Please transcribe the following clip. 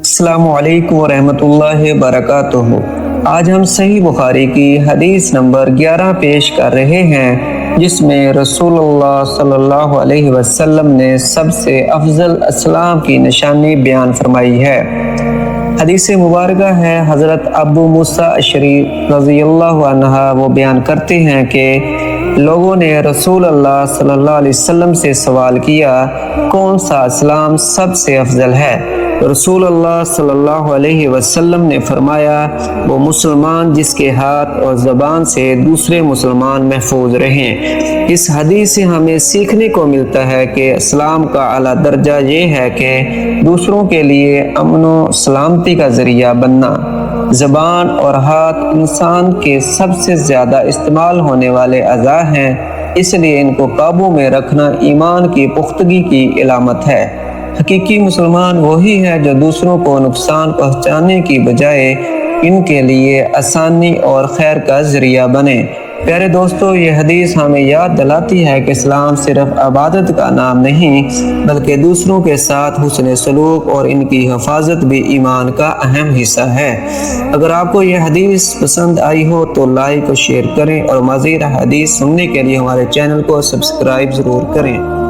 अस्सलामु अलैकुम वरहमतुल्लाहि वबरकातुहू। आज हम सही बुखारी की हदीस नंबर 11 पेश कर रहे हैं, जिसमें रसूलुल्लाह सल्लल्लाहु अलैहि वसल्लम ने सबसे अफजल इस्लाम की निशानी बयान फरमाई है। हदीस मुबारका है हज़रत अबू मूसा अशरी रज़ियल्लाहु अन्हा, वो बयान करते हैं कि लोगों ने रसूल अल्लाह सल्लल्लाहु अलैहि वसल्लम से सवाल किया, कौन सा इस्लाम सबसे अफजल है? रसूल अल्लाह सल्लल्लाहु अलैहि वसल्लम ने फरमाया, वो मुसलमान जिसके हाथ और ज़बान से दूसरे मुसलमान महफूज रहें। इस हदीस से हमें सीखने को मिलता है कि इस्लाम का आला दर्जा ये है कि दूसरों के लिए अमन व सलामती का ज़रिया बनना। ज़बान और हाथ इंसान के सबसे ज़्यादा इस्तेमाल होने वाले अज़ा हैं, इसलिए इनको काबू में रखना ईमान की पुख्तगी की इलामत है। हकीकी मुसलमान वही है जो दूसरों को नुकसान पहुंचाने की बजाय इनके लिए आसानी और खैर का ज़रिया बने। प्यारे दोस्तों, ये हदीस हमें याद दिलाती है कि इस्लाम सिर्फ इबादत का नाम नहीं, बल्कि दूसरों के साथ हुस्न सलूक और इनकी हिफाजत भी ईमान का अहम हिस्सा है। अगर आपको यह हदीस पसंद आई हो तो लाइक और शेयर करें, और मज़ीद हदीस सुनने के लिए हमारे चैनल को सब्सक्राइब ज़रूर करें।